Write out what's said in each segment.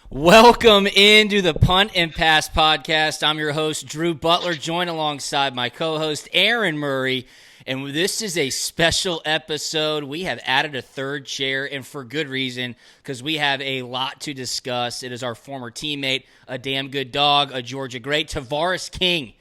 Welcome into the Punt and Pass podcast. I'm your host, Drew Butler, joined alongside my co-host, Aaron Murray. And this is a special episode. We have added a third chair, and for good reason, because we have a lot to discuss. It is our former teammate, a damn good dog, a Georgia great, Tavarres King,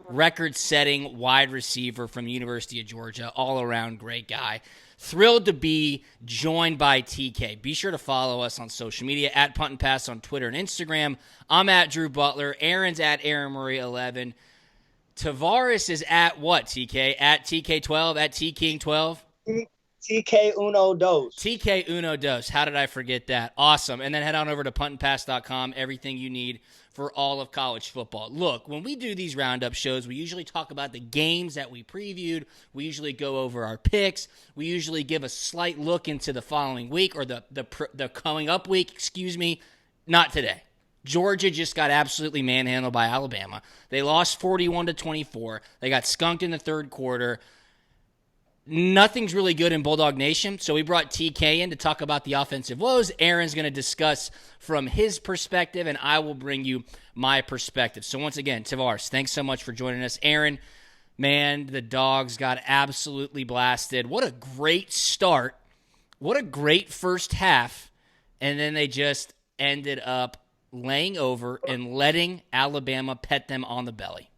record-setting wide receiver from the University of Georgia, all-around great guy. Thrilled to be joined by TK. Be sure to follow us on social media, at Punt and Pass on Twitter and Instagram. I'm at Drew Butler. Aaron's at Aaron Murray 11. Tavarres is at what, TK? At TK12? At TKing12? TK Uno Dos. TK Uno Dos. How did I forget that? Awesome. And then head on over to puntandpass.com. Everything you need for all of college football. Look, when we do these Roundup shows, we usually talk about the games that we previewed. We usually go over our picks. We usually give a slight look into the following week or the coming up week, Not today. Georgia just got absolutely manhandled by Alabama. They lost 41-24. They got skunked in the third quarter. Nothing's really good in Bulldog Nation, so we brought TK in to talk about the offensive woes. Aaron's going to discuss from his perspective, and I will bring you my perspective. So once again, Tavarres, thanks so much for joining us. Aaron, man, the Dogs got absolutely blasted. What a great start. What a great first half, and then they just ended up laying over and letting Alabama pet them on the belly.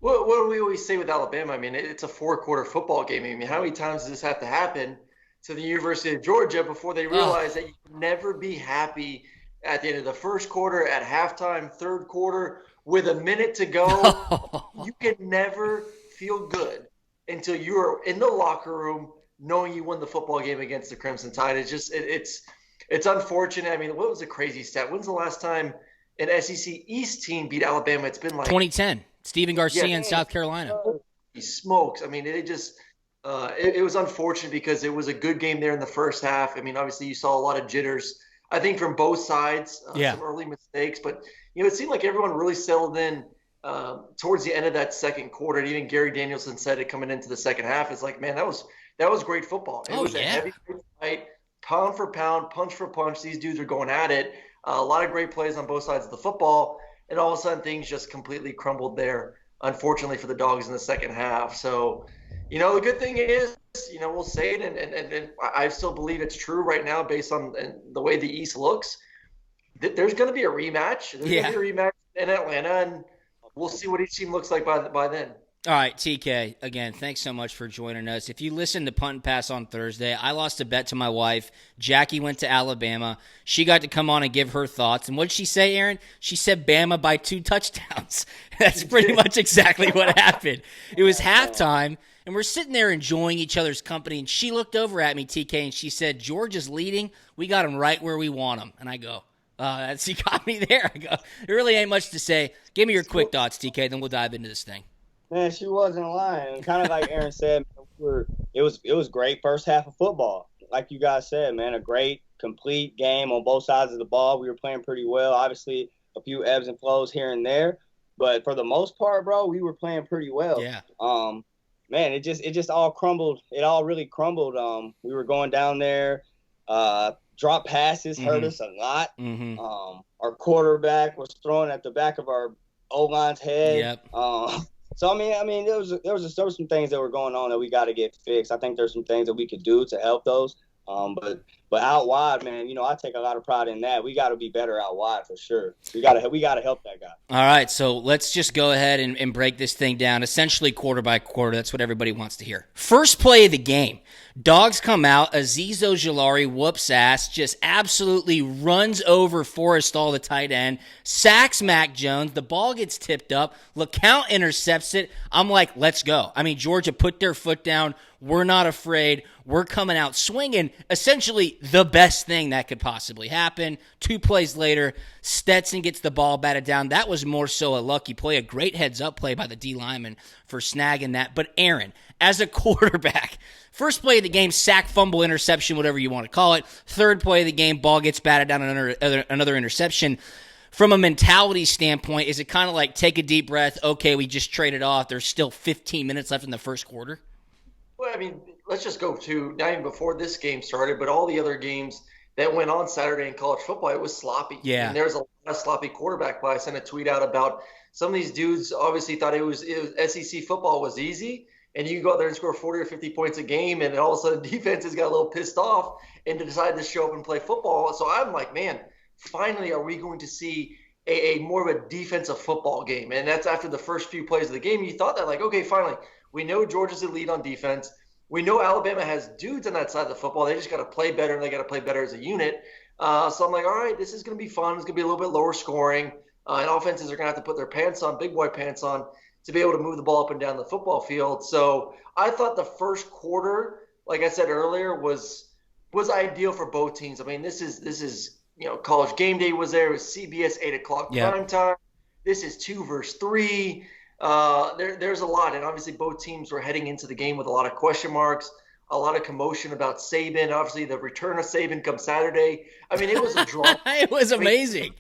What do we always say with Alabama? I mean, it's a four-quarter football game. I mean, how many times does this have to happen to the University of Georgia before they realize that you can never be happy at the end of the first quarter, at halftime, third quarter, with a minute to go? You can never feel good until you are in the locker room knowing you won the football game against the Crimson Tide. It's just it's unfortunate. I mean, what was a crazy stat? When's the last time an SEC East team beat Alabama? It's been like 2010. Stephen Garcia in South Carolina. He smokes. I mean, it just it was unfortunate because it was a good game there in the first half. I mean, obviously you saw a lot of jitters, I think, from both sides, some early mistakes. But, it seemed like everyone really settled in towards the end of that second quarter. And even Gary Danielson said it coming into the second half. It's like, man, that was great football. It was a heavy fight, pound for pound, punch for punch. These dudes are going at it. A lot of great plays on both sides of the football. And all of a sudden, things just completely crumbled there, unfortunately, for the Dogs in the second half. So, the good thing is, we'll say it, and I still believe it's true right now based on the way the East looks. There's going to be a rematch. There's going to be a rematch in Atlanta, and we'll see what each team looks like by then. All right, TK, again, thanks so much for joining us. If you listened to Punt and Pass on Thursday, I lost a bet to my wife. Jackie went to Alabama. She got to come on and give her thoughts. And what did she say, Aaron? She said Bama by 2 touchdowns. That's pretty much exactly what happened. It was halftime, and we're sitting there enjoying each other's company, and she looked over at me, TK, and she said, Georgia's leading. We got them right where we want them. And I go, she got me there. I go, there really ain't much to say. Give me your quick thoughts, TK, then we'll dive into this thing. Man, she wasn't lying. Kind of like Aaron said, it was great first half of football. Like you guys said, man, a great, complete game on both sides of the ball. We were playing pretty well. Obviously, a few ebbs and flows here and there. But for the most part, bro, we were playing pretty well. Yeah. Man, it just all crumbled. It all really crumbled. We were going down there. Drop passes hurt us a lot. Mm-hmm. Our quarterback was throwing at the back of our O-line's head. Yep. So I mean, there was some things that were going on that we got to get fixed. I think there's some things that we could do to help those. But out wide, man, I take a lot of pride in that. We got to be better out wide for sure. We got to help that guy. All right, so let's just go ahead and break this thing down, essentially quarter by quarter. That's what everybody wants to hear. First play of the game. Dogs come out. Azeez Ojulari whoops ass, just absolutely runs over Forrestall, the tight end, sacks Mac Jones. The ball gets tipped up. LeCount intercepts it. I'm like, let's go. I mean, Georgia put their foot down. We're not afraid. We're coming out swinging. Essentially, the best thing that could possibly happen. 2 plays later, Stetson gets the ball batted down. That was more so a lucky play, a great heads-up play by the D lineman for snagging that. But Aaron, as a quarterback, first play of the game, sack, fumble, interception, whatever you want to call it. Third play of the game, ball gets batted down, another interception. From a mentality standpoint, is it kind of like take a deep breath, okay, we just traded off, there's still 15 minutes left in the first quarter? Well, I mean, let's just go to not even before this game started, but all the other games that went on Saturday in college football, it was sloppy. Yeah. And there's a lot of sloppy quarterback play. I sent a tweet out about some of these dudes obviously thought it was SEC football was easy, and you can go out there and score 40 or 50 points a game, and all of a sudden defenses got a little pissed off and decided to show up and play football. So I'm like, man, finally are we going to see a more of a defensive football game? And that's after the first few plays of the game. You thought that, like, okay, finally, we know Georgia's the lead on defense. We know Alabama has dudes on that side of the football. They just got to play better, and they got to play better as a unit. So I'm like, all right, this is going to be fun. It's going to be a little bit lower scoring. And offenses are going to have to put their pants on, big boy pants on, to be able to move the ball up and down the football field. So I thought the first quarter, like I said earlier, was ideal for both teams. I mean, this is College Game Day was there. It was CBS 8 o'clock prime time. This is 2 versus 3. There's a lot, and obviously both teams were heading into the game with a lot of question marks, a lot of commotion about Saban. Obviously, the return of Saban comes Saturday. I mean, it was a drama. It was amazing.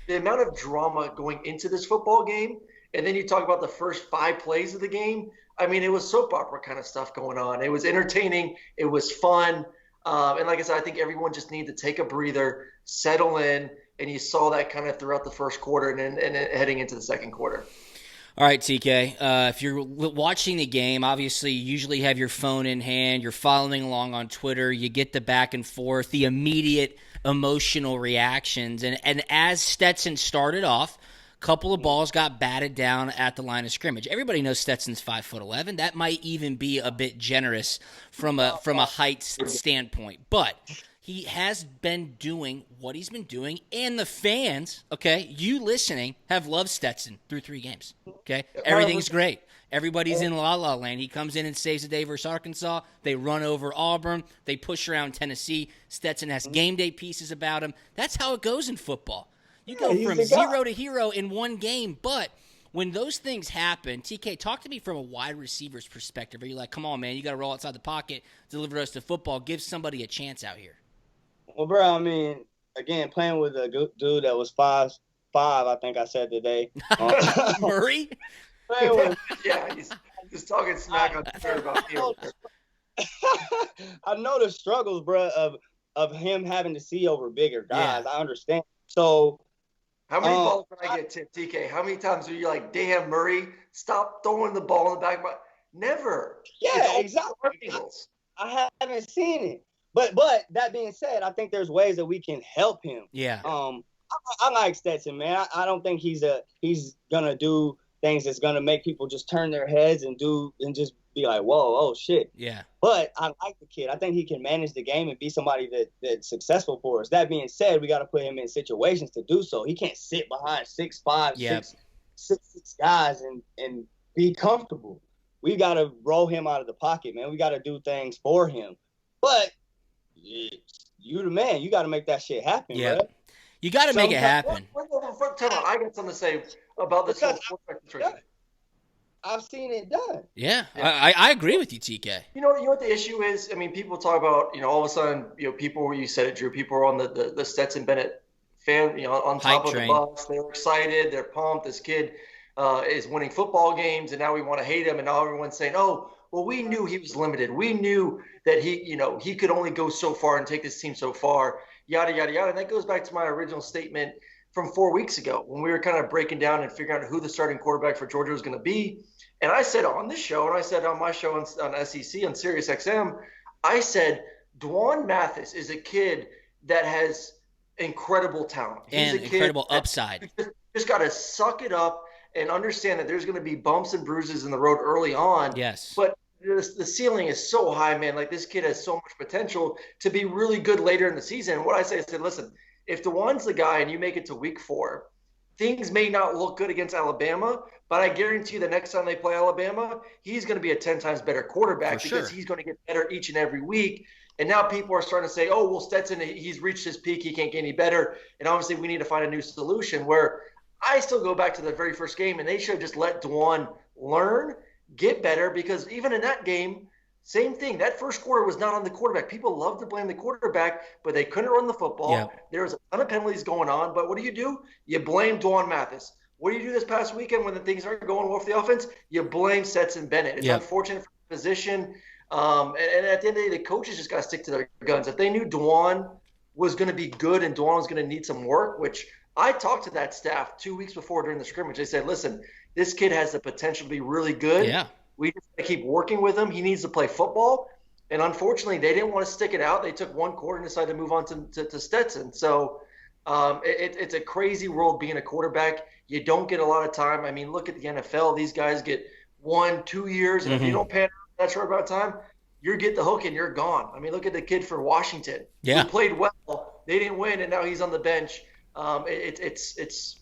The amount of drama going into this football game, and then you talk about the first 5 plays of the game. I mean, it was soap opera kind of stuff going on. It was entertaining. It was fun. And like I said, I think everyone just needed to take a breather, settle in, and you saw that kind of throughout the first quarter and then heading into the second quarter. All right, TK, if you're watching the game, obviously you usually have your phone in hand, you're following along on Twitter, you get the back and forth, the immediate emotional reactions. And as Stetson started off, a couple of balls got batted down at the line of scrimmage. Everybody knows Stetson's 5'11". That might even be a bit generous from a height standpoint. But he has been doing what he's been doing, and the fans, okay, you listening, have loved Stetson through 3 games, okay? Everything's great. Everybody's in la-la land. He comes in and saves the day versus Arkansas. They run over Auburn. They push around Tennessee. Stetson has game day pieces about him. That's how it goes in football. You go from 0 to hero in one game, but when those things happen, TK, talk to me from a wide receiver's perspective. Are you like, come on, man, you got to roll outside the pocket, deliver us to football, give somebody a chance out here? Well, bro, I mean, again, playing with a dude that was 5'5", I think I said today. Murray? Yeah, he's talking smack on Twitter about him. I know the struggles, bro, of him having to see over bigger guys. Yeah. I understand. So, how many balls can I get, TK? How many times are you like, damn, Murray, stop throwing the ball in the back of my – never. Yeah, exactly. I haven't seen it. But that being said, I think there's ways that we can help him. Yeah. I like Stetson, man. I don't think he's gonna do things that's gonna make people just turn their heads and just be like, whoa, oh shit. Yeah. But I like the kid. I think he can manage the game and be somebody that's successful for us. That being said, we got to put him in situations to do so. He can't sit behind 6'5", 6'6" guys and be comfortable. We got to roll him out of the pocket, man. We got to do things for him. But you the man. You got to make that shit happen, yeah. Bro. You got to make it happen. I got something to say about this whole quarterback situation. I've seen it done. Yeah. I agree with you, TK. You know what the issue is? I mean, people talk about, all of a sudden, people, you said it, Drew, people are on the Stetson Bennett fan, on top of the bus. They're excited. They're pumped. This kid is winning football games, and now we want to hate him. And now everyone's saying, oh, well, we knew he was limited. We knew that he could only go so far and take this team so far, yada, yada, yada. And that goes back to my original statement from 4 weeks ago when we were kind of breaking down and figuring out who the starting quarterback for Georgia was going to be. And I said on this show, and I said on my show on SEC, on Sirius XM, I said, Dwan Mathis is a kid that has incredible talent. He's and a kid incredible upside. Just got to suck it up and understand that there's going to be bumps and bruises in the road early on. Yes. But the ceiling is so high, man. Like, this kid has so much potential to be really good later in the season. And what I say, I said, listen, if Dwan's the guy and you make it to week 4, things may not look good against Alabama, but I guarantee you the next time they play Alabama, he's going to be a 10 times better quarterback because he's going to get better each and every week. And now people are starting to say, oh, well, Stetson, he's reached his peak. He can't get any better. And obviously we need to find a new solution, where I still go back to the very first game, and they should have just let Dwan learn, get better, because even in that game, same thing. That first quarter was not on the quarterback. People love to blame the quarterback, but they couldn't run the football. Yeah. There was a ton of penalties going on. But what do? You blame Dwan Mathis. What do you do this past weekend when the things aren't going well for the offense? You blame Stetson Bennett. It's unfortunate for the position. And at the end of the day, the coaches just got to stick to their guns. If they knew Dwan was going to be good and Dwan was going to need some work, which I talked to that staff 2 weeks before during the scrimmage. They said, listen, this kid has the potential to be really good. Yeah. We just got to keep working with him. He needs to play football. And unfortunately, they didn't want to stick it out. They took one quarter and decided to move on to Stetson. So it's a crazy world being a quarterback. You don't get a lot of time. I mean, look at the NFL. These guys get 1-2 years. And if you don't pan out that short amount of time, you get the hook and you're gone. I mean, look at the kid for Washington who played well. They didn't win, and now he's on the bench. It's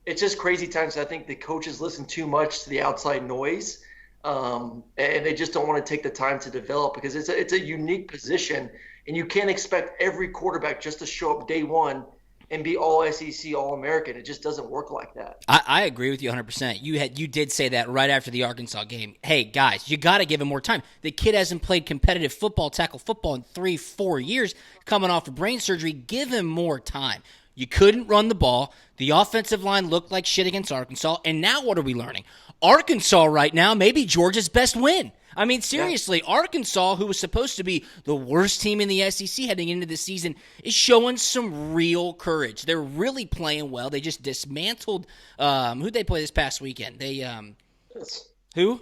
just crazy times. I think the coaches listen too much to the outside noise, and they just don't want to take the time to develop because it's a unique position, and you can't expect every quarterback just to show up day one and be all SEC, all American. It just doesn't work like that. I agree with you 100%. You did say that right after the Arkansas game. Hey, guys, you got to give him more time. The kid hasn't played competitive football, tackle football in 3-4 years, coming off of brain surgery. Give him more time. You couldn't run the ball. The offensive line looked like shit against Arkansas. And now what are we learning? Arkansas right now may be Georgia's best win. I mean, seriously, Arkansas, who was supposed to be the worst team in the SEC heading into the season, is showing some real courage. They're really playing well. They just dismantled who'd they play this past weekend? They who?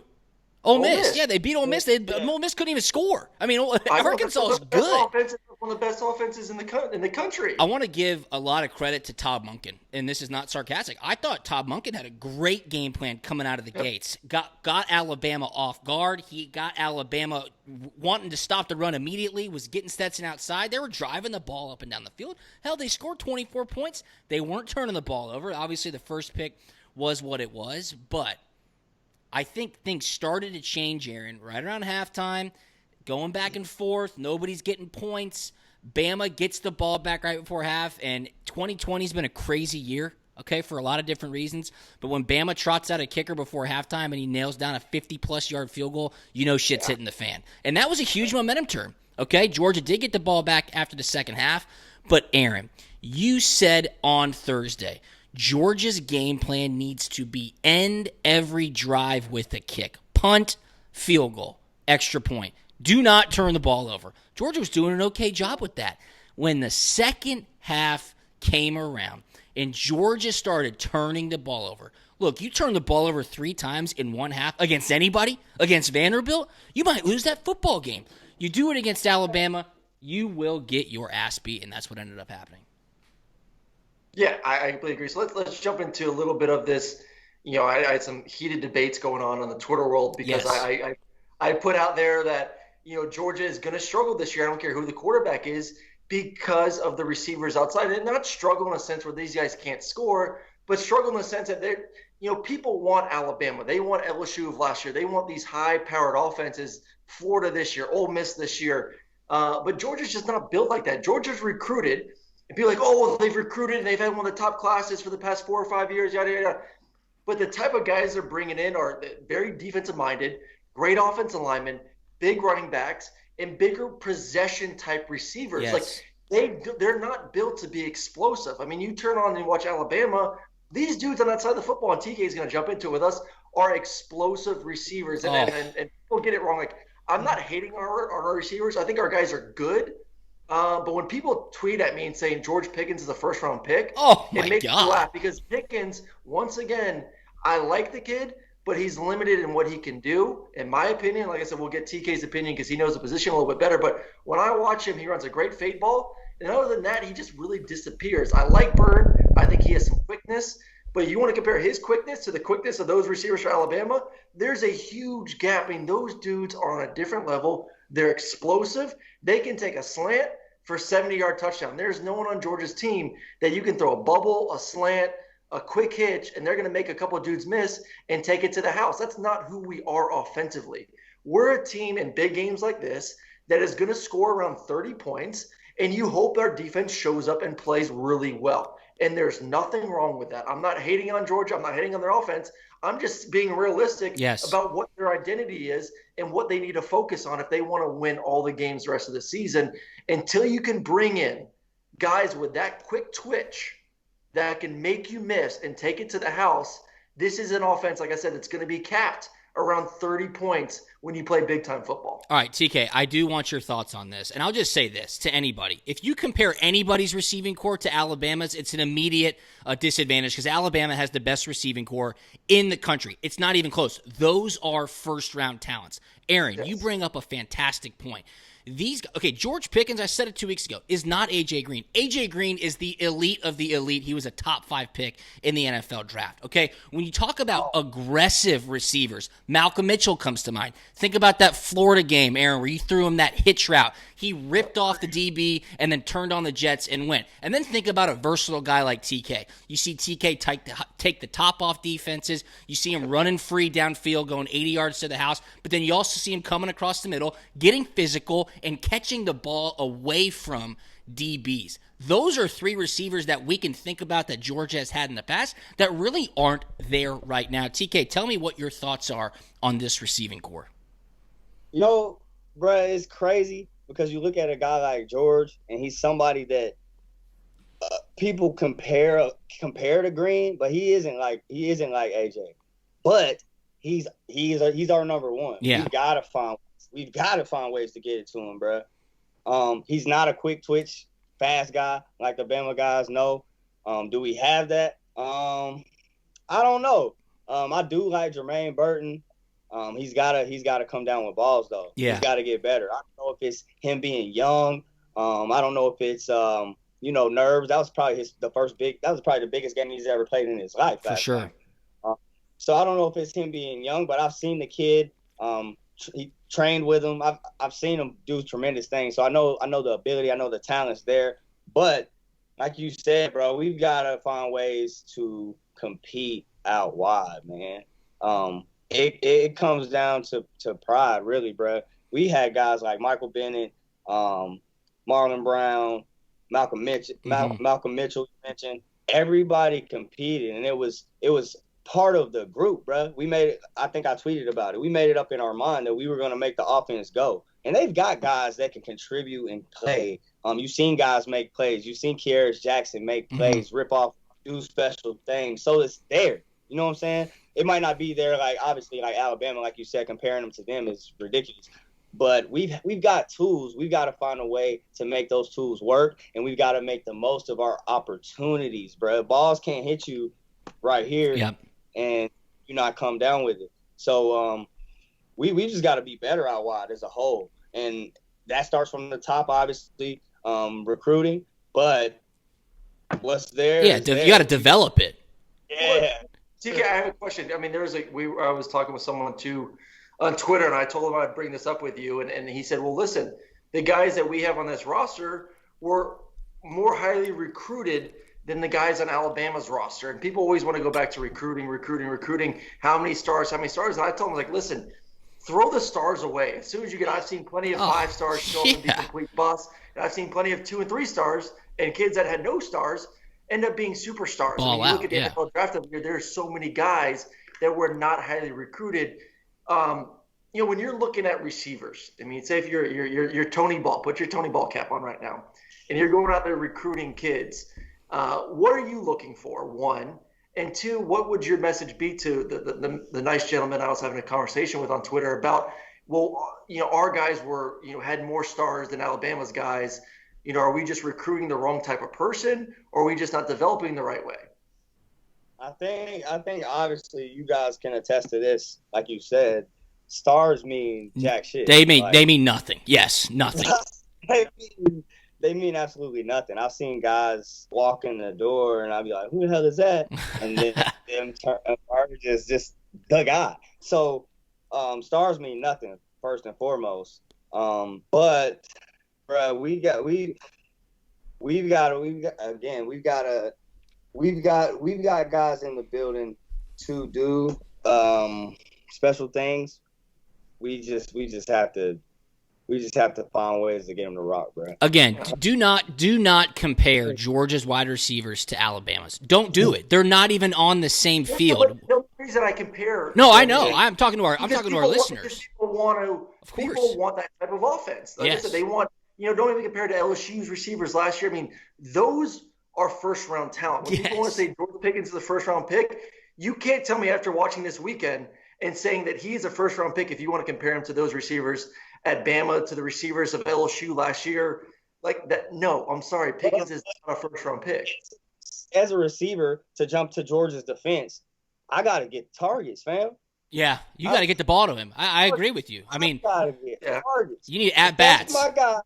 Ole Miss. Yeah, they beat Ole Miss. Ole Miss couldn't even score. I mean, Arkansas is good. One of the best offenses in the country. I want to give a lot of credit to Todd Monken, and this is not sarcastic. I thought Todd Monken had a great game plan coming out of the gates. Got Alabama off guard. He got Alabama wanting to stop the run immediately, was getting Stetson outside. They were driving the ball up and down the field. Hell, they scored 24 points. They weren't turning the ball over. Obviously, the first pick was what it was, but I think things started to change, Aaron, right around halftime, going back and forth. Nobody's getting points. Bama gets the ball back right before half, and 2020 has been a crazy year, okay, for a lot of different reasons. But when Bama trots out a kicker before halftime and he nails down a 50-plus yard field goal, you know shit's hitting the fan. And that was a huge momentum turn, okay? Georgia did get the ball back after the second half. But, Aaron, you said on Thursday – Georgia's game plan needs to be end every drive with a kick. Punt, field goal, extra point. Do not turn the ball over. Georgia was doing an okay job with that. When the second half came around and Georgia started turning the ball over, look, you turn the ball over 3 times in one half against anybody, against Vanderbilt, you might lose that football game. You do it against Alabama, you will get your ass beat, and that's what ended up happening. Yeah, I completely agree. So let's jump into a little bit of this. You know, I had some heated debates going on the Twitter world because I put out there that, you know, Georgia is going to struggle this year. I don't care who the quarterback is because of the receivers outside. And not struggle in a sense where these guys can't score, but struggle in the sense that they're, you know, people want Alabama. They want LSU of last year. They want these high-powered offenses, Florida this year, Ole Miss this year. But Georgia's just not built like that. Georgia's recruited. And be like, oh, well, they've recruited and they've had one of the top classes for the past 4 or 5 years, yada, yada. But the type of guys they're bringing in are very defensive-minded, great offensive linemen, big running backs, and bigger possession-type receivers. Yes. Like, they're not built to be explosive. I mean, you turn on and watch Alabama, these dudes on that side of the football, and TK is going to jump into it with us, are explosive receivers. And people get it wrong. Like, I'm not hating on our receivers. I think our guys are good. But when people tweet at me and saying George Pickens is a first-round pick, it makes me laugh because Pickens, once again, I like the kid, but he's limited in what he can do. In my opinion, like I said, we'll get TK's opinion because he knows the position a little bit better. But when I watch him, he runs a great fade ball. And other than that, he just really disappears. I like Byrne. I think he has some quickness. But you want to compare his quickness to the quickness of those receivers for Alabama, there's a huge gap. I mean, those dudes are on a different level. They're explosive. They can take a slant for 70-yard touchdown. There's no one on Georgia's team that you can throw a bubble, a slant, a quick hitch, and they're going to make a couple of dudes miss and take it to the house. That's not who we are offensively. We're a team in big games like this that is going to score around 30 points, and you hope our defense shows up and plays really well. And there's nothing wrong with that. I'm not hating on Georgia. I'm not hating on their offense. I'm just being realistic about what their identity is and what they need to focus on if they want to win all the games the rest of the season. Until you can bring in guys with that quick twitch that can make you miss and take it to the house, this is an offense, like I said, it's going to be capped around 30 points when you play big-time football. All right, TK, I do want your thoughts on this. And I'll just say this to anybody. If you compare anybody's receiving core to Alabama's, it's an immediate disadvantage because Alabama has the best receiving core in the country. It's not even close. Those are first-round talents. Aaron, Yes. you bring up a fantastic point. George Pickens, I said it 2 weeks ago, is not A.J. Green. A.J. Green is the elite of the elite. He was a top 5 pick in the NFL draft, okay? When you talk about aggressive receivers, Malcolm Mitchell comes to mind. Think about that Florida game, Aaron, where you threw him that hitch route. He ripped off the DB and then turned on the Jets and went. And then think about a versatile guy like TK. You see TK take the top off defenses. You see him running free downfield, going 80 yards to the house. But then you also see him coming across the middle, getting physical, and catching the ball away from DBs. Those are 3 receivers that we can think about that Georgia has had in the past that really aren't there right now. TK, tell me what your thoughts are on this receiving core. Bruh, it's crazy because you look at a guy like George, and he's somebody that people compare to Green, but he isn't like AJ. But he's our number one. Yeah. We've got to find ways to get it to him, bruh. He's not a quick twitch, fast guy like the Bama guys know. Do we have that? I don't know. I do like Jermaine Burton. He's gotta come down with balls though. Yeah. He's gotta get better. I don't know if it's him being young. I don't know if it's nerves. That was probably the biggest game he's ever played in his life. For sure. So I don't know if it's him being young, but I've seen the kid. He trained with him. I've seen him do tremendous things. So I know the ability. I know the talent's there. But like you said, bro, we've got to find ways to compete out wide, man. It comes down to pride, really, bro. We had guys like Michael Bennett, Marlon Brown, Malcolm Mitchell. Malcolm Mitchell you mentioned. Everybody competed, and it was part of the group, bro. We made it. I think I tweeted about it. We made it up in our mind that we were going to make the offense go, and they've got guys that can contribute and play. You've seen guys make plays. You've seen Kearis Jackson make plays, rip off, do special things. So it's there. You know what I'm saying? It might not be there, like obviously, like Alabama, like you said, comparing them to them is ridiculous. But we've got tools. We've got to find a way to make those tools work, and we've got to make the most of our opportunities, bro. Balls can't hit you right here, and you not come down with it. So we just got to be better out wide as a whole, and that starts from the top, obviously, recruiting. But what's there? Yeah, you got to develop it. Yeah. TK, I have a question. I mean, I was talking with someone too on Twitter, and I told him I'd bring this up with you, and he said, well, listen, the guys that we have on this roster were more highly recruited than the guys on Alabama's roster. And people always want to go back to recruiting. How many stars? And I told him, like, listen, throw the stars away. As soon as you get, I've seen plenty of 5 stars show up and be complete busts. And I've seen plenty of 2 and 3 stars and kids that had no stars end up being superstars. Ball you look at the NFL draft up here, there's so many guys that were not highly recruited. When you're looking at receivers, I mean, say if you're Tony Ball, put your Tony Ball cap on right now, and you're going out there recruiting kids. What are you looking for? 1, and 2, what would your message be to the nice gentleman I was having a conversation with on Twitter about? Well, our guys had more stars than Alabama's guys. Are we just recruiting the wrong type of person, or are we just not developing the right way? I think obviously you guys can attest to this. Like you said, stars mean jack shit. They mean nothing. Yes, nothing. They mean absolutely nothing. I've seen guys walk in the door, and I'll be like, "Who the hell is that?" And then them is just the guy. So stars mean nothing first and foremost. But bro, we've got guys in the building to do special things. We just have to find ways to get them to rock, bro. Again, do not compare Georgia's wide receivers to Alabama's. Don't do it. They're not even on the same field. The reason I compare. No, I know. I'm talking to our listeners. People want that type of offense. Like I said, they want. Don't even compare to LSU's receivers last year. I mean, those are first-round talent. When people want to say George Pickens is the first-round pick, you can't tell me after watching this weekend and saying that he's a first-round pick if you want to compare him to those receivers at Bama, to the receivers of LSU last year. Like that, no, I'm sorry. Pickens is not a first-round pick. As a receiver, to jump to Georgia's defense, I got to get targets, fam. Yeah, you got to get the ball to him. I agree with you. I mean, gotta get targets. You need at-bats. That's my guy.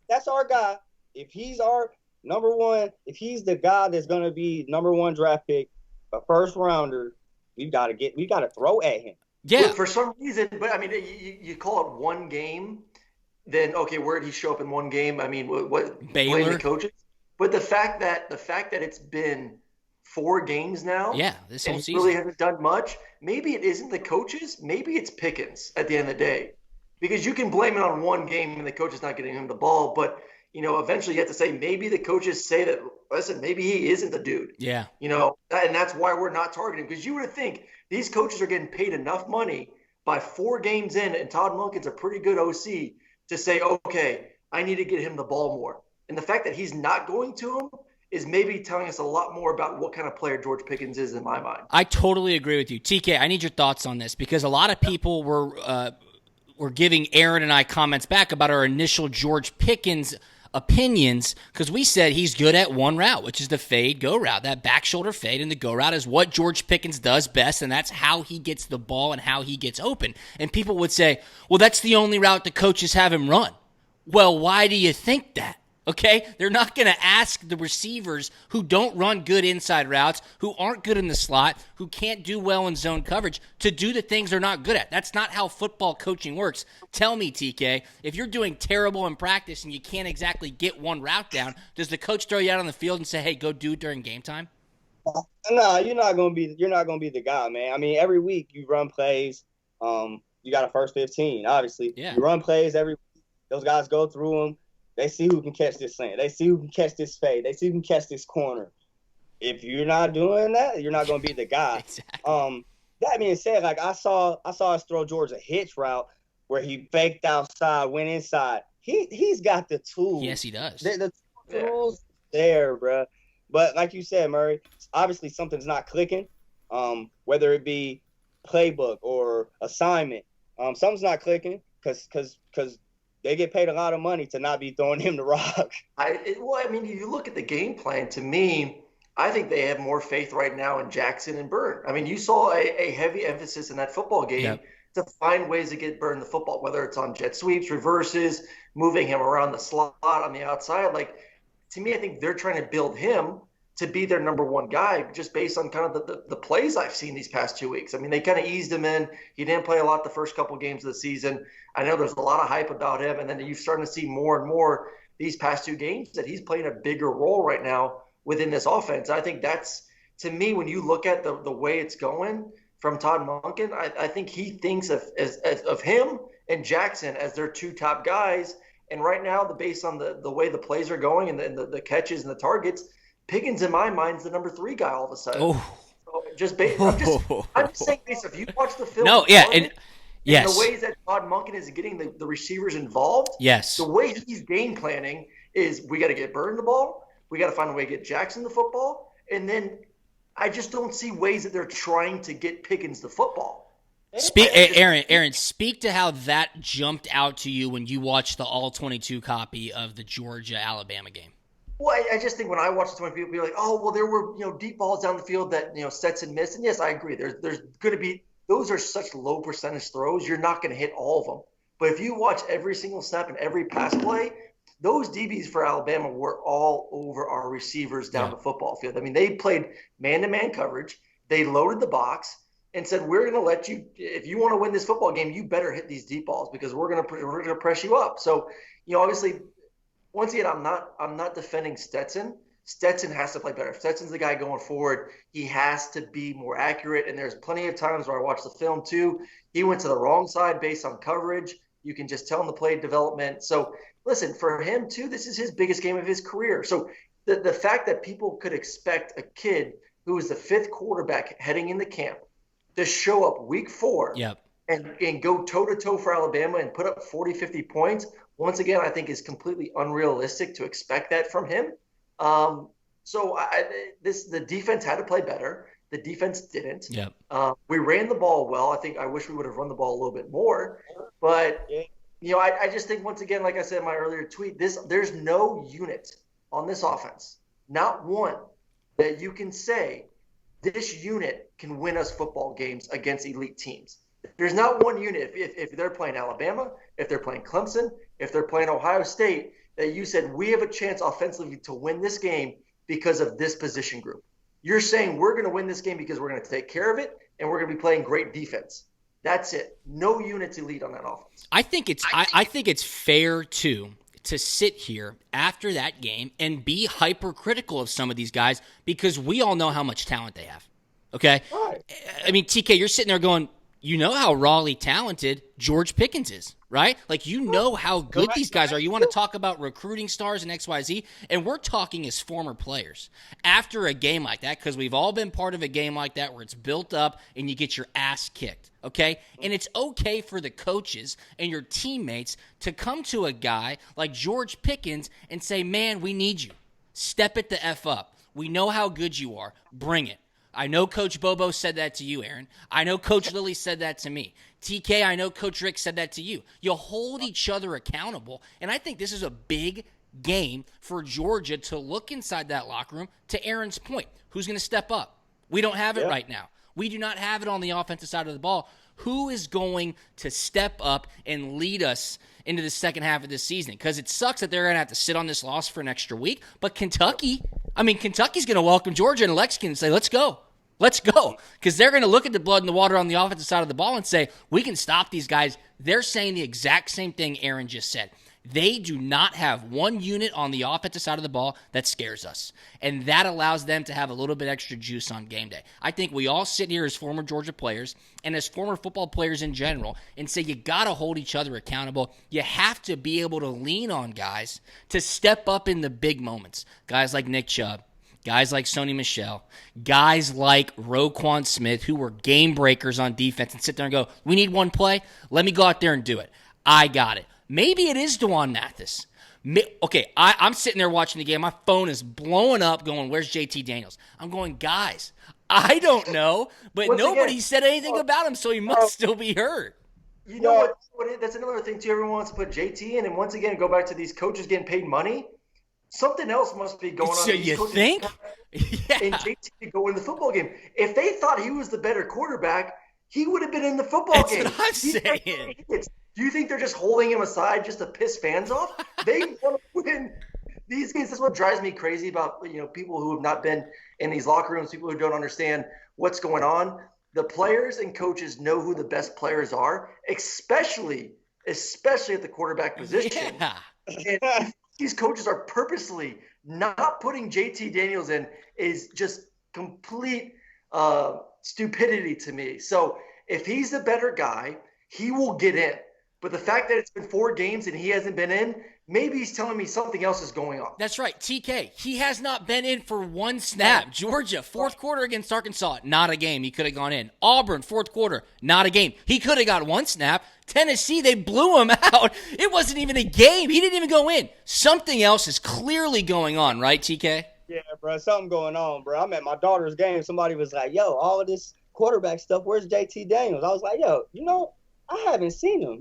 That's our guy. If he's our number one, if he's the guy that's going to be number one draft pick, a first rounder, we got to throw at him. Yeah. But for some reason, but I mean, you call it one game, then okay, where did he show up in one game? I mean, what Baylor, blame the coaches? But the fact that it's been 4 games now, this whole season, really hasn't done much. Maybe it isn't the coaches. Maybe it's Pickens at the end of the day, because you can blame it on one game and the coach is not getting him the ball, but eventually you have to say maybe the coaches say that, listen, maybe he isn't the dude. Yeah. And that's why we're not targeting, because you would think these coaches are getting paid enough money by 4 games in, and Todd Monken's a pretty good OC to say, okay, I need to get him the ball more. And the fact that he's not going to him is maybe telling us a lot more about what kind of player George Pickens is in my mind. I totally agree with you. TK, I need your thoughts on this, because a lot of people were giving Aaron and I comments back about our initial George Pickens opinions, because we said he's good at one route, which is the fade go route. That back shoulder fade and the go route is what George Pickens does best, and that's how he gets the ball and how he gets open. And people would say, well, that's the only route the coaches have him run. Well, why do you think that? Okay, they're not going to ask the receivers who don't run good inside routes, who aren't good in the slot, who can't do well in zone coverage, to do the things they're not good at. That's not how football coaching works. Tell me, TK, if you're doing terrible in practice and you can't exactly get one route down, does the coach throw you out on the field and say, hey, go do it during game time? No, you're not gonna be the guy, man. I mean, every week you run plays. You got a first 15, obviously. Yeah. You run plays every week. Those guys go through them. They see who can catch this slant. They see who can catch this fade. They see who can catch this corner. If you're not doing that, you're not going to be the guy. Exactly. That being said, like I saw us throw George a hitch route where he faked outside, went inside. He's got the tools. Yes, he does. The tools there, bro. But like you said, Murray, obviously something's not clicking. Whether it be playbook or assignment, something's not clicking because they get paid a lot of money to not be throwing him the rock. I mean, if you look at the game plan, to me, I think they have more faith right now in Jackson and Byrne. I mean, you saw a heavy emphasis in that football game to find ways to get Byrne the football, whether it's on jet sweeps, reverses, moving him around the slot on the outside. Like, to me, I think they're trying to build him to be their number one guy, just based on kind of the plays I've seen these past 2 weeks. I mean, they kind of eased him in. He didn't play a lot the first couple games of the season. I know there's a lot of hype about him, and then you're starting to see more and more these past 2 games that he's playing a bigger role right now within this offense. I think that's, to me, when you look at the way it's going from Todd Monken, I think he thinks of him and Jackson as their 2 top guys. And right now, based on the way the plays are going and the catches and the targets, Pickens, in my mind, is the number 3 guy all of a sudden. Oh. So I'm just saying this. If you watch the film, and the ways that Todd Monken is getting the receivers involved, the way he's game planning is we got to get Byrne the ball, we got to find a way to get Jackson the football, and then I just don't see ways that they're trying to get Pickens the football. Aaron, speak to how that jumped out to you when you watched the all-22 copy of the Georgia-Alabama game. Well, I just think when I watch the 20 people be like, oh, well, there were deep balls down the field that Stetson missed, and yes, I agree. There's going to be, those are such low percentage throws, you're not going to hit all of them. But if you watch every single snap and every pass play, those DBs for Alabama were all over our receivers down the football field. I mean, they played man-to-man coverage. They loaded the box and said, we're going to let you, if you want to win this football game, you better hit these deep balls because we're going to press you up. So, obviously, once again, I'm not defending Stetson. Stetson has to play better. If Stetson's the guy going forward, he has to be more accurate. And there's plenty of times where I watch the film too. He went to the wrong side based on coverage. You can just tell in the play development. So listen, for him too, this is his biggest game of his career. So the fact that people could expect a kid who was the 5th quarterback heading into camp to show up week 4 and go toe-to-toe for Alabama and put up 40, 50 points, once again, I think is completely unrealistic to expect that from him. So the defense had to play better. The defense didn't. Yep. We ran the ball well. I wish we would have run the ball a little bit more. But, I just think, once again, like I said in my earlier tweet, there's no unit on this offense, not one, that you can say this unit can win us football games against elite teams. There's not one unit, if they're playing Alabama, if they're playing Clemson, if they're playing Ohio State, that you said we have a chance offensively to win this game because of this position group. You're saying we're going to win this game because we're going to take care of it and we're going to be playing great defense. That's it. No units elite on that offense. I think it's fair to sit here after that game and be hypercritical of some of these guys because we all know how much talent they have. Okay? Right. I mean, TK, you're sitting there going, you know how rawly talented George Pickens is, right? Like, you know how good these guys are. You want to talk about recruiting stars and XYZ, and we're talking as former players. After a game like that, because we've all been part of a game like that where it's built up and you get your ass kicked, okay? And it's okay for the coaches and your teammates to come to a guy like George Pickens and say, man, we need you. Step it the F up. We know how good you are. Bring it. I know Coach Bobo said that to you, Aaron. I know Coach Lilly said that to me. TK, I know Coach Rick said that to you. You hold each other accountable, and I think this is a big game for Georgia to look inside that locker room. To Aaron's point, who's going to step up? We don't have it right now. We do not have it on the offensive side of the ball. Who is going to step up and lead us into the second half of this season? Because it sucks that they're going to have to sit on this loss for an extra week. But Kentucky's going to welcome Georgia and Lexington and say, let's go. Let's go. Because they're going to look at the blood and the water on the offensive side of the ball and say, we can stop these guys. They're saying the exact same thing Aaron just said. They do not have one unit on the offensive side of the ball that scares us. And that allows them to have a little bit extra juice on game day. I think we all sit here as former Georgia players and as former football players in general and say you got to hold each other accountable. You have to be able to lean on guys to step up in the big moments. Guys like Nick Chubb. Guys like Sony Michel, guys like Roquan Smith, who were game breakers on defense and sit there and go, we need one play? Let me go out there and do it. I got it. Maybe it is Dwan Mathis. Okay, I'm sitting there watching the game. My phone is blowing up going, where's JT Daniels? I'm going, guys, I don't know, but nobody said anything about him, so he must still be hurt. You know what? That's another thing, too. Everyone wants to put JT in, and once again, go back to these coaches getting paid money. Something else must be going on. So you think? Yeah. And JT to go in the football game. If they thought he was the better quarterback, he would have been in the football game. That's what I'm saying. Do you think they're just holding him aside just to piss fans off? They want to win these games. That's what drives me crazy about people who have not been in these locker rooms, people who don't understand what's going on. The players and coaches know who the best players are, especially at the quarterback position. Yeah. And these coaches are purposely not putting JT Daniels in is just complete stupidity to me. So if he's the better guy, he will get in. But the fact that it's been 4 games and he hasn't been in, maybe he's telling me something else is going on. That's right. TK, he has not been in for one snap. Georgia, fourth quarter against Arkansas, not a game. He could have gone in. Auburn, fourth quarter, not a game. He could have got one snap. Tennessee, they blew him out. It wasn't even a game. He didn't even go in. Something else is clearly going on, right, TK? Yeah, bro, something going on, bro. I'm at my daughter's game. Somebody was like, yo, all of this quarterback stuff, where's JT Daniels? I was like, yo, I haven't seen him.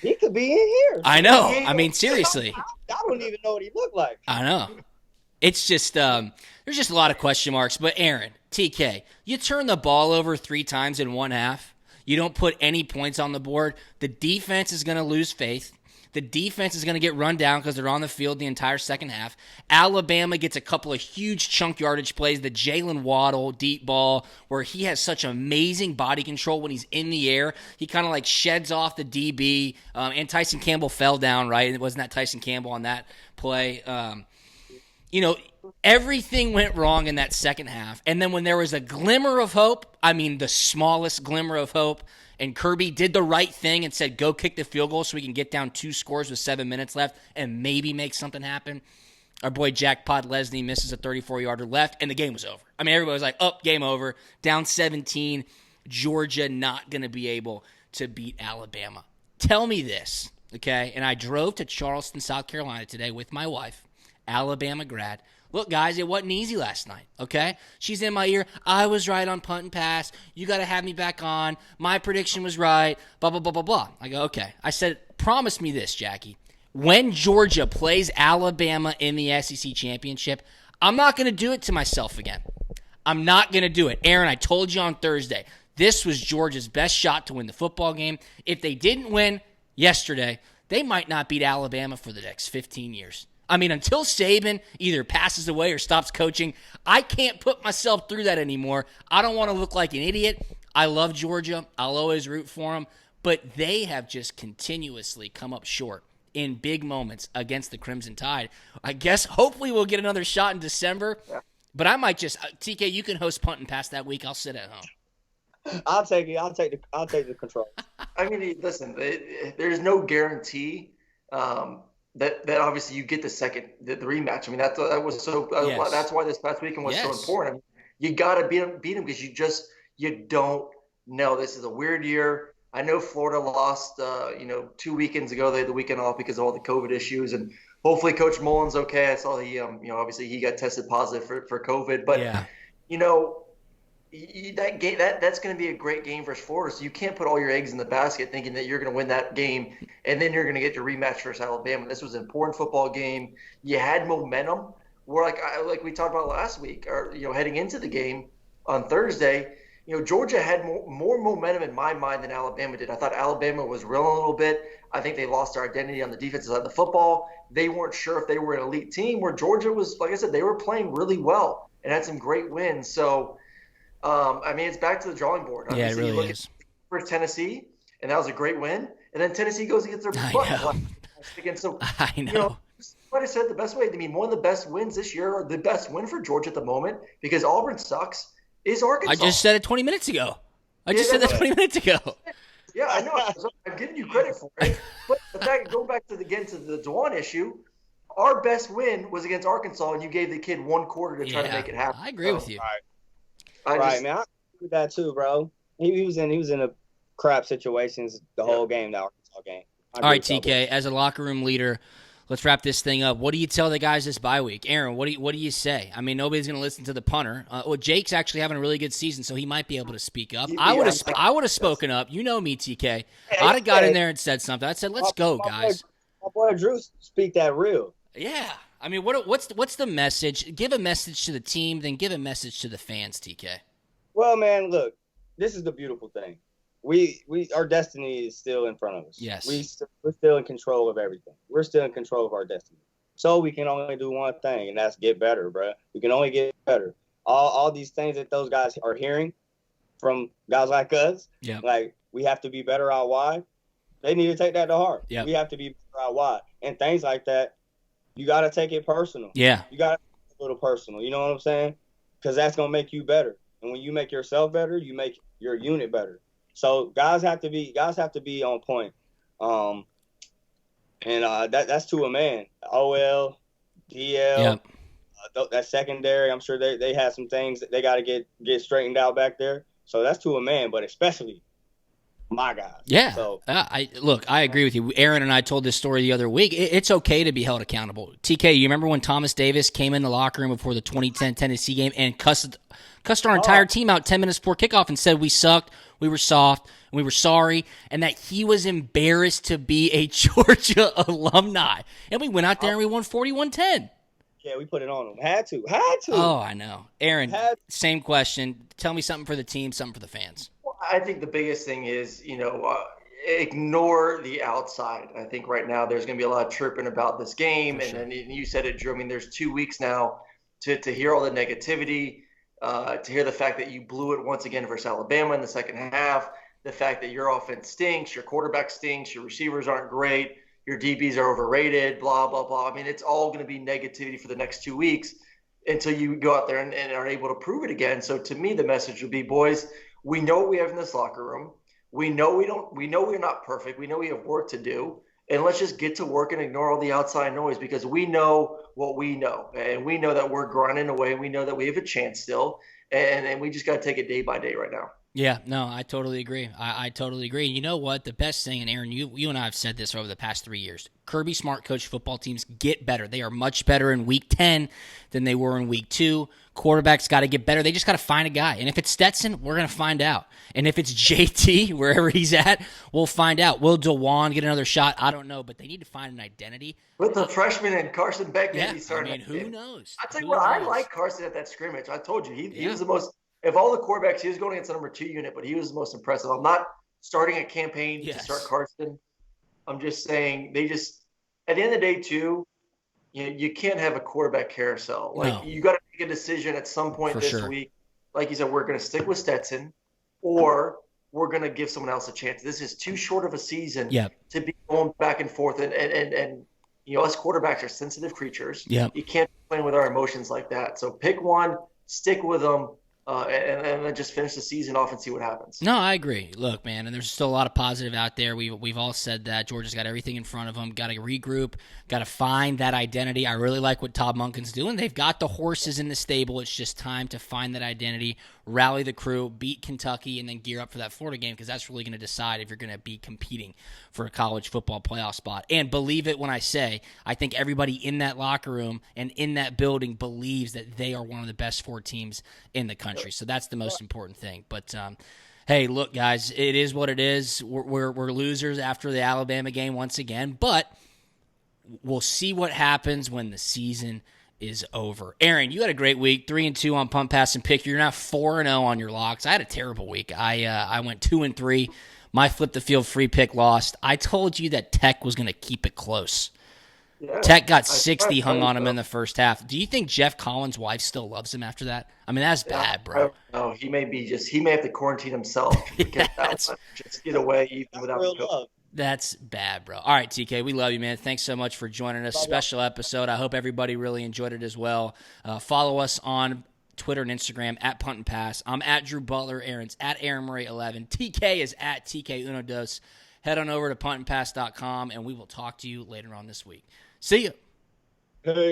He could be in here. I know. I mean, seriously. I don't even know what he looked like. I know. It's just there's just a lot of question marks. But Aaron, TK, you turn the ball over 3 times in one half. You don't put any points on the board. The defense is going to lose faith. The defense is going to get run down because they're on the field the entire second half. Alabama gets a couple of huge chunk yardage plays. The Jalen Waddle deep ball where he has such amazing body control when he's in the air. He kind of like sheds off the DB. And Tyson Campbell fell down, right? It wasn't that Tyson Campbell on that play. Everything went wrong in that second half. And then when there was a glimmer of hope, the smallest glimmer of hope, and Kirby did the right thing and said, go kick the field goal so we can get down 2 scores with 7 minutes left and maybe make something happen. Our boy Jack Podlesny misses a 34-yarder left, and the game was over. Everybody was like, game over. Down 17, Georgia not going to be able to beat Alabama. Tell me this, okay? And I drove to Charleston, South Carolina today with my wife. Alabama grad. Look, guys, it wasn't easy last night, okay? She's in my ear. I was right on punt and pass. You got to have me back on. My prediction was right, blah, blah, blah, blah, blah. I go, okay. I said, promise me this, Jackie. When Georgia plays Alabama in the SEC championship, I'm not going to do it to myself again. I'm not going to do it. Aaron, I told you on Thursday, this was Georgia's best shot to win the football game. If they didn't win yesterday, they might not beat Alabama for the next 15 years. I mean, until Saban either passes away or stops coaching, I can't put myself through that anymore. I don't want to look like an idiot. I love Georgia. I'll always root for them. But they have just continuously come up short in big moments against the Crimson Tide. I guess hopefully we'll get another shot in December. Yeah. But I might just TK, you can host Punt and Pass that week. I'll sit at home. I'll take it. I'll take the control. I mean, listen, there's no guarantee that obviously you get the rematch. I mean, that was so. Yes. That's why this past weekend was so important. I mean, you got to beat them because you don't know. This is a weird year. I know Florida lost 2 weekends ago. They had the weekend off because of all the COVID issues, and hopefully Coach Mullen's okay. I saw he obviously he got tested positive for COVID, but that game that's going to be a great game versus Florida. So you can't put all your eggs in the basket thinking that you're going to win that game and then you're going to get your rematch versus Alabama. This was an important football game. You had momentum. We're like we talked about last week, or heading into the game on Thursday. Georgia had more momentum in my mind than Alabama did. I thought Alabama was reeling a little bit. I think they lost their identity on the defensive side of the football. They weren't sure if they were an elite team, where Georgia was, like I said, they were playing really well and had some great wins. So, I mean, it's back to the drawing board. Yeah, it really is. For Tennessee, and that was a great win. And then Tennessee goes against their butt. So, I know. What I said the best way. I mean, one of the best wins this year, or the best win for Georgia at the moment, because Auburn sucks, is Arkansas. I just said it 20 minutes ago. Yeah, I know. I'm giving you credit for it. But the fact, going back to the Dwan issue, our best win was against Arkansas, and you gave the kid 1 quarter to try to make it happen. I agree with you. Right, man. I agree with that too, bro. He was in a crap situations the whole game, the Arkansas game. All right, TK, as a locker room leader, let's wrap this thing up. What do you tell the guys this bye week? Aaron, what do you say? I mean, nobody's going to listen to the punter. Jake's actually having a really good season, so he might be able to speak up. I would have spoken up. You know me, TK. I'd have got in there and said something. I said, let's go, guys. My boy Drew speak that real. Yeah. I mean, what's the message? Give a message to the team, then give a message to the fans, TK. Well, man, look, this is the beautiful thing. Our destiny is still in front of us. Yes. We're still in control of everything. We're still in control of our destiny. So we can only do one thing, and that's get better, bro. We can only get better. All these things that those guys are hearing from guys like us, like we have to be better out wide. They need to take that to heart. We have to be better out wide. And things like that, you got to take it personal. Yeah. You got to take it a little personal. You know what I'm saying? Because that's going to make you better. And when you make yourself better, you make your unit better. So guys have to be on point. That's to a man. OL, DL, that secondary, I'm sure they have some things that they got to get straightened out back there. So that's to a man, but especially my guys. Yeah. So I agree with you. Aaron and I told this story the other week. It's okay to be held accountable. TK, you remember when Thomas Davis came in the locker room before the 2010 Tennessee game and cussed our entire team out 10 minutes before kickoff and said we sucked, we were soft, and we were sorry, and that he was embarrassed to be a Georgia alumni. And we went out there and we won 41-10. Yeah, we put it on them. Had to. Oh, I know. Aaron, same question. Tell me something for the team, something for the fans. Well, I think the biggest thing is, ignore the outside. I think right now there's going to be a lot of chirping about this game. For sure. And you said it, Drew. I mean, there's 2 weeks now to hear all the negativity, to hear the fact that you blew it once again versus Alabama in the second half, the fact that your offense stinks, your quarterback stinks, your receivers aren't great, your DBs are overrated, blah, blah, blah. I mean, it's all going to be negativity for the next 2 weeks until you go out there and are able to prove it again. So to me, the message would be, boys, we know what we have in this locker room. We know we're not perfect. We know we have work to do. And let's just get to work and ignore all the outside noise, because we know what we know. And we know that we're grinding away. We know that we have a chance still. And we just got to take it day by day right now. Yeah, no, I totally agree. I totally agree. And you know what? The best thing, and Aaron, you and I have said this over the past 3 years. Kirby Smart coach football teams get better. They are much better in week 10 than they were in week 2. Quarterbacks got to get better. They just got to find a guy. And if it's Stetson, we're going to find out. And if it's JT, wherever he's at, we'll find out. Will DeWan get another shot? I don't know, but they need to find an identity. With the freshman and Carson Beck maybe starting. I mean, who knows? I'll tell you what, I like Carson at that scrimmage. I told you, he was the most, of all the quarterbacks, he was going against the number 2 unit, but he was the most impressive. I'm not starting a campaign to start Carson. I'm just saying at the end of the day, too, you can't have a quarterback carousel. Like, you got to make a decision at some point week. Like you said, we're going to stick with Stetson, or we're going to give someone else a chance. This is too short of a season to be going back and forth. And us quarterbacks are sensitive creatures. You can't be playing with our emotions like that. So pick one, stick with them, and then just finish the season off and see what happens. No, I agree. Look, man, and there's still a lot of positive out there. We've all said that. Georgia's got everything in front of them. Got to regroup. Got to find that identity. I really like what Todd Monken's doing. They've got the horses in the stable. It's just time to find that identity, rally the crew, beat Kentucky, and then gear up for that Florida game, because that's really going to decide if you're going to be competing for a college football playoff spot. And believe it when I say, I think everybody in that locker room and in that building believes that they are one of the best 4 teams in the country. So that's the most important thing. But hey, look, guys, it is what it is. We're losers after the Alabama game once again, but we'll see what happens when the season is over. Aaron, you had a great week, 3-2 on punt, pass, and pick. You're now 4-0 on your locks. I had a terrible week. I went 2-3. My flip the field free pick lost. I told you that Tech was going to keep it close. Yeah, Tech got 60 hung on him in the first half. Do you think Jeff Collins' wife still loves him after that? I mean, that's bad, bro. No, he may have to quarantine himself. Just get away even without the coach. That's bad, bro. All right, TK, we love you, man. Thanks so much for joining us. Special episode. I hope everybody really enjoyed it as well. Follow us on Twitter and Instagram at Punt and Pass. I'm at Drew Butler. Aaron's at Aaron Murray 11. TK is at TK Unodos. Head on over to puntandpass.com, and we will talk to you later on this week. See ya. Hey.